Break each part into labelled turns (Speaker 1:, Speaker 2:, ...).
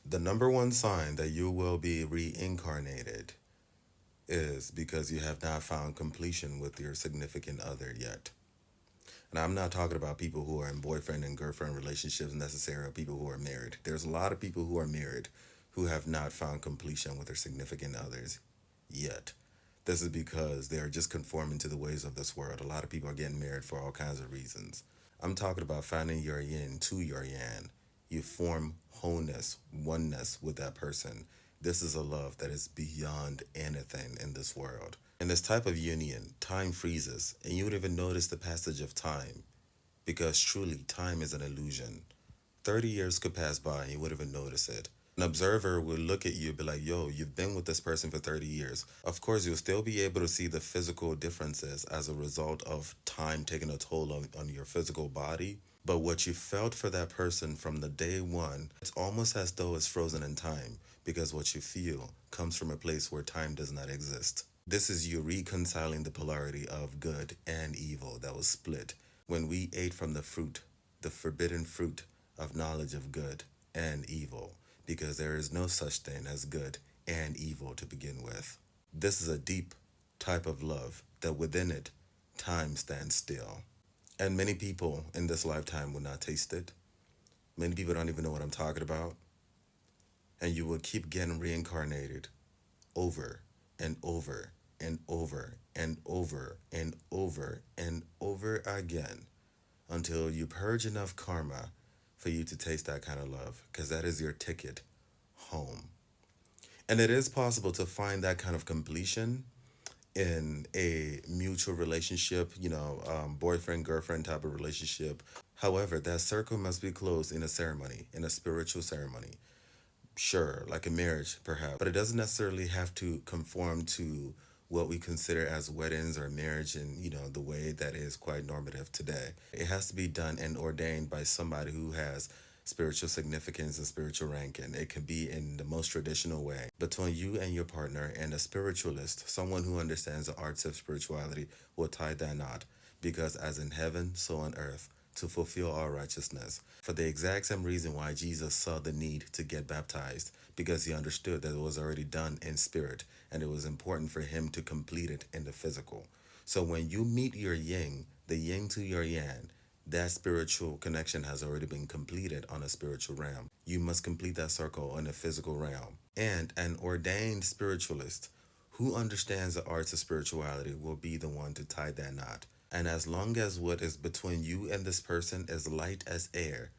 Speaker 1: The number one sign that you will be reincarnated is because you have not found completion with your significant other yet. And I'm not talking about people who are in boyfriend and girlfriend relationships necessarily, or people who are married. There's a lot of people who are married who have not found completion with their significant others yet. This is because they are just conforming to the ways of this world. A lot of people are getting married for all kinds of reasons. I'm talking about finding your yin to your yang. You form wholeness, oneness with that person. This is a love that is beyond anything in this world. In this type of union, time freezes, and you would even notice the passage of time because truly, time is an illusion. 30 years could pass by and you wouldn't even notice it. An observer would look at you and be like, yo, you've been with this person for 30 years. Of course, you'll still be able to see the physical differences as a result of time taking a toll on your physical body. But what you felt for that person from the day one, it's almost as though it's frozen in time because what you feel comes from a place where time does not exist. This is you reconciling the polarity of good and evil that was split when we ate from the fruit, the forbidden fruit of knowledge of good and evil, because there is no such thing as good and evil to begin with. This is a deep type of love that within it, time stands still. And many people in this lifetime will not taste it. Many people don't even know what I'm talking about. And you will keep getting reincarnated over and over and over and over and over and over again until you purge enough karma for you to taste that kind of love, because that is your ticket home. And it is possible to find that kind of completion in a mutual relationship, boyfriend, girlfriend type of relationship. However, that circle must be closed in a ceremony, in a spiritual ceremony. Sure, like a marriage, perhaps, but it doesn't necessarily have to conform to what we consider as weddings or marriage in, the way that is quite normative today. It has to be done and ordained by somebody who has spiritual significance and spiritual rank, and it can be in the most traditional way between you and your partner, and a spiritualist, someone who understands the arts of spirituality, will tie that knot, because as in heaven so on earth, to fulfill all righteousness, for the exact same reason why Jesus saw the need to get baptized, because he understood that it was already done in spirit and it was important for him to complete it in the physical. So when you meet your yin, the yin to your yang, that spiritual connection has already been completed on a spiritual realm. You must complete that circle on a physical realm. And an ordained spiritualist who understands the arts of spirituality will be the one to tie that knot. And as long as what is between you and this person is light as air,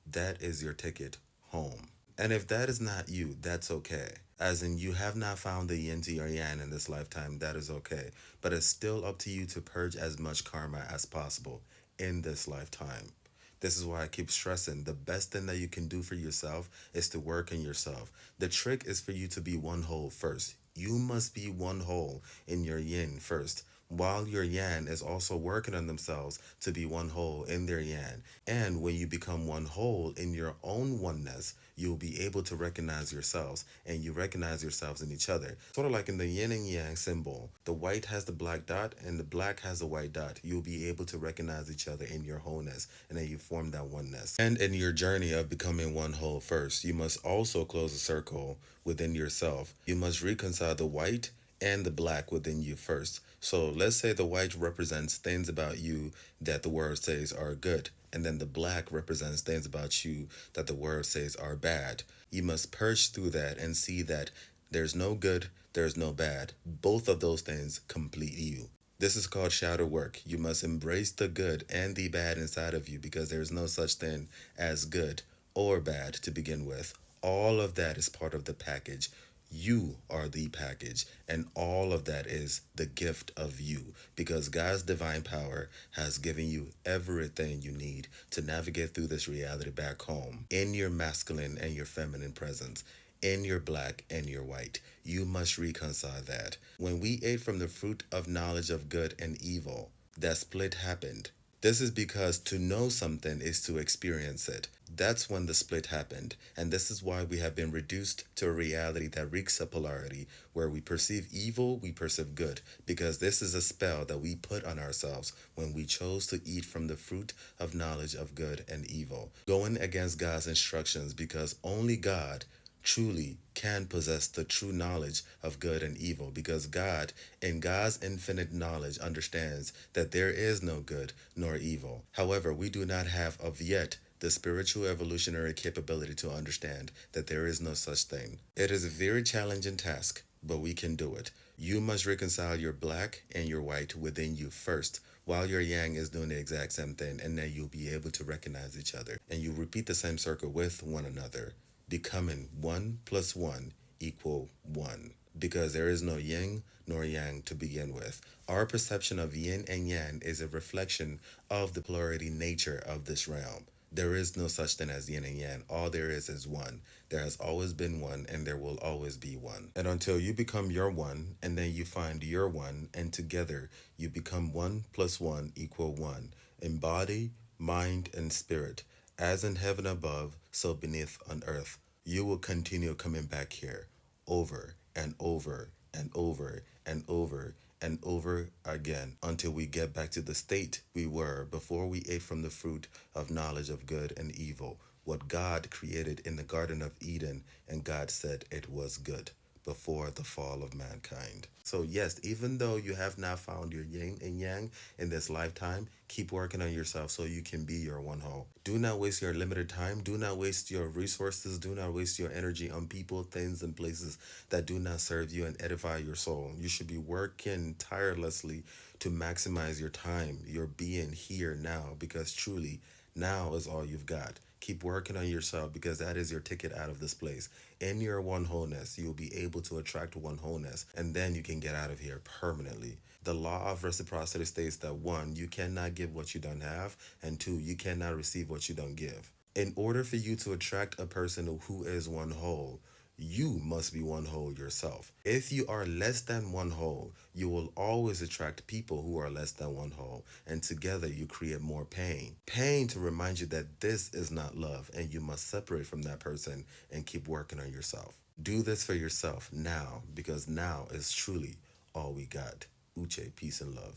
Speaker 1: that is your ticket home. And if that is not you, that's okay. As in, you have not found the yin to your yang in this lifetime, that is okay. But it's still up to you to purge as much karma as possible in this lifetime. This is why I keep stressing the best thing that you can do for yourself is to work on yourself. The trick is for you to be one whole first. You must be one whole in your yin first, while your yang is also working on themselves to be one whole in their yang. And when you become one whole in your own oneness, you'll be able to recognize yourselves, and you recognize yourselves in each other. Sort of like in the yin and yang symbol, the white has the black dot and the black has the white dot. You'll be able to recognize each other in your wholeness, and then you form that oneness. And in your journey of becoming one whole first, you must also close a circle within yourself. You must reconcile the white and the black within you first. So let's say the white represents things about you that the word says are good, and then the black represents things about you that the word says are bad. You must purge through that and see that there's no good, there's no bad. Both of those things complete you. This is called shadow work. You must embrace the good and the bad inside of you, because there's no such thing as good or bad to begin with. All of that is part of the package. You are the package, and all of that is the gift of you, because God's divine power has given you everything you need to navigate through this reality back home in your masculine and your feminine presence, in your black and your white. You must reconcile that. When we ate from the fruit of knowledge of good and evil, that split happened. This is because to know something is to experience it. That's when the split happened, and this is why we have been reduced to a reality that reeks of polarity, where we perceive evil, we perceive good, because this is a spell that we put on ourselves when we chose to eat from the fruit of knowledge of good and evil, going against God's instructions, because only God truly can possess the true knowledge of good and evil, because God, in God's infinite knowledge, understands that there is no good nor evil. However, we do not have of yet the spiritual evolutionary capability to understand that there is no such thing. It is a very challenging task, but we can do it. You must reconcile your black and your white within you first, while your yang is doing the exact same thing, and then you'll be able to recognize each other. And you repeat the same circle with one another, becoming 1 plus 1 equal 1. Because there is no yin nor yang to begin with. Our perception of yin and yang is a reflection of the polarity nature of this realm. There is no such thing as yin and yang. All there is one. There has always been one, and there will always be one. And until you become your one, and then you find your one, and together you become 1 plus 1 equal 1. In body, mind, and spirit, as in heaven above, so beneath on earth. You will continue coming back here over and over and over and over and over again until we get back to the state we were before we ate from the fruit of knowledge of good and evil, what God created in the Garden of Eden, and God said it was good before the fall of mankind. So yes, even though you have not found your yin and yang in this lifetime, keep working on yourself so you can be your one whole. Do not waste your limited time. Do not waste your resources. Do not waste your energy on people, things, and places that do not serve you and edify your soul. You should be working tirelessly to maximize your time, your being here now, because truly, now is all you've got. Keep working on yourself, because that is your ticket out of this place. In your one wholeness, you'll be able to attract one wholeness, and then you can get out of here permanently. The law of reciprocity states that 1, you cannot give what you don't have, and 2, you cannot receive what you don't give. In order for you to attract a person who is one whole, you must be one whole yourself. If you are less than one whole, you will always attract people who are less than one whole, and together you create more pain. Pain to remind you that this is not love, and you must separate from that person and keep working on yourself. Do this for yourself now, because now is truly all we got. Uche, peace and love.